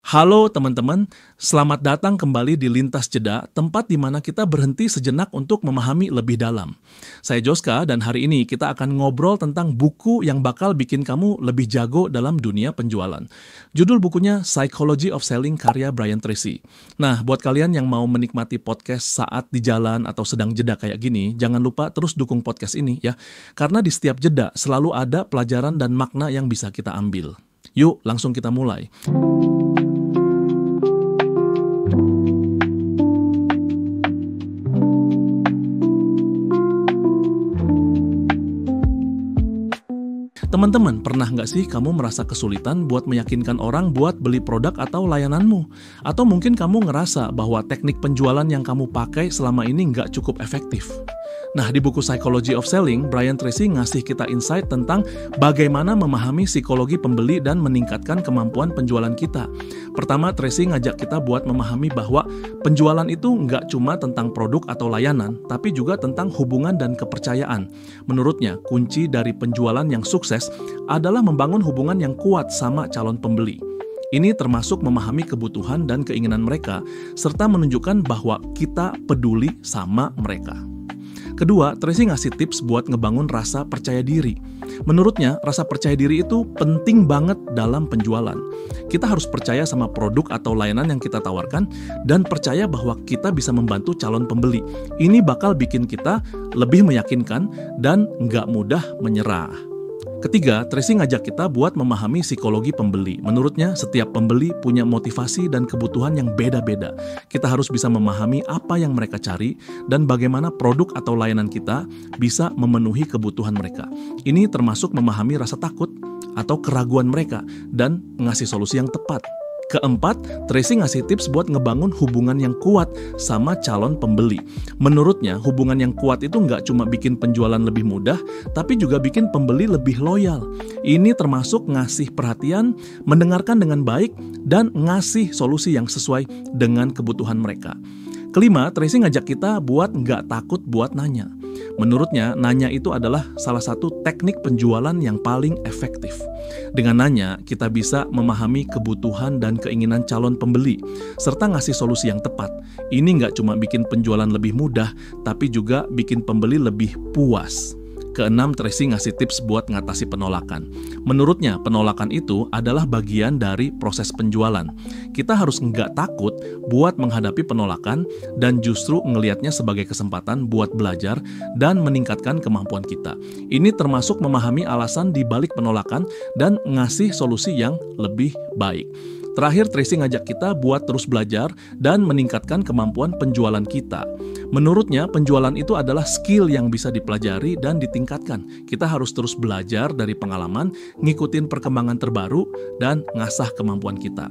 Halo teman-teman, selamat datang kembali di Lintas Jeda, tempat di mana kita berhenti sejenak untuk memahami lebih dalam. Saya Joska dan hari ini kita akan ngobrol tentang buku yang bakal bikin kamu lebih jago dalam dunia penjualan. Judul bukunya Psychology of Selling karya Brian Tracy. Nah, buat kalian yang mau menikmati podcast saat di jalan atau sedang jeda kayak gini, jangan lupa terus dukung podcast ini ya. Karena di setiap jeda selalu ada pelajaran dan makna yang bisa kita ambil. Yuk, langsung kita mulai. Teman-teman, pernah nggak sih kamu merasa kesulitan buat meyakinkan orang buat beli produk atau layananmu? Atau mungkin kamu ngerasa bahwa teknik penjualan yang kamu pakai selama ini nggak cukup efektif? Nah, di buku Psychology of Selling, Brian Tracy ngasih kita insight tentang bagaimana memahami psikologi pembeli dan meningkatkan kemampuan penjualan kita. Pertama, Tracy ngajak kita buat memahami bahwa penjualan itu nggak cuma tentang produk atau layanan, tapi juga tentang hubungan dan kepercayaan. Menurutnya, kunci dari penjualan yang sukses adalah membangun hubungan yang kuat sama calon pembeli. Ini termasuk memahami kebutuhan dan keinginan mereka, serta menunjukkan bahwa kita peduli sama mereka. Kedua, Tracy ngasih tips buat ngebangun rasa percaya diri. Menurutnya, rasa percaya diri itu penting banget dalam penjualan. Kita harus percaya sama produk atau layanan yang kita tawarkan dan percaya bahwa kita bisa membantu calon pembeli. Ini bakal bikin kita lebih meyakinkan dan nggak mudah menyerah. Ketiga, Tracy ngajak kita buat memahami psikologi pembeli. Menurutnya, setiap pembeli punya motivasi dan kebutuhan yang beda-beda. Kita harus bisa memahami apa yang mereka cari dan bagaimana produk atau layanan kita bisa memenuhi kebutuhan mereka. Ini termasuk memahami rasa takut atau keraguan mereka dan ngasih solusi yang tepat. Keempat, Tracy ngasih tips buat ngebangun hubungan yang kuat sama calon pembeli. Menurutnya, hubungan yang kuat itu nggak cuma bikin penjualan lebih mudah, tapi juga bikin pembeli lebih loyal. Ini termasuk ngasih perhatian, mendengarkan dengan baik, dan ngasih solusi yang sesuai dengan kebutuhan mereka. Kelima, Tracy ngajak kita buat nggak takut buat nanya. Menurutnya, nanya itu adalah salah satu teknik penjualan yang paling efektif. Dengan nanya, kita bisa memahami kebutuhan dan keinginan calon pembeli, serta ngasih solusi yang tepat. Ini nggak cuma bikin penjualan lebih mudah, tapi juga bikin pembeli lebih puas. Keenam, Tracy ngasih tips buat ngatasi penolakan. Menurutnya, penolakan itu adalah bagian dari proses penjualan. Kita harus nggak takut buat menghadapi penolakan dan justru ngelihatnya sebagai kesempatan buat belajar dan meningkatkan kemampuan kita. Ini termasuk memahami alasan di balik penolakan dan ngasih solusi yang lebih baik. Terakhir, Tracy ngajak kita buat terus belajar dan meningkatkan kemampuan penjualan kita. Menurutnya, penjualan itu adalah skill yang bisa dipelajari dan ditingkatkan. Kita harus terus belajar dari pengalaman, ngikutin perkembangan terbaru, dan ngasah kemampuan kita.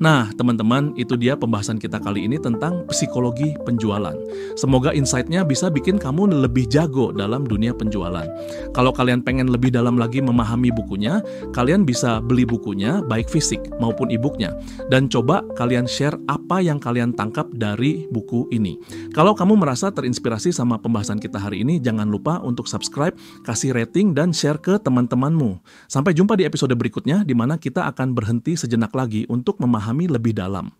Nah, teman-teman, itu dia pembahasan kita kali ini tentang psikologi penjualan. Semoga insight-nya bisa bikin kamu lebih jago dalam dunia penjualan. Kalau kalian pengen lebih dalam lagi memahami bukunya, kalian bisa beli bukunya, baik fisik maupun e-booknya. Dan coba kalian share apa yang kalian tangkap dari buku ini. Kalau kamu merasa terinspirasi sama pembahasan kita hari ini, jangan lupa untuk subscribe, kasih rating, dan share ke teman-temanmu. Sampai jumpa di episode berikutnya, di mana kita akan berhenti sejenak lagi untuk memahami lebih dalam.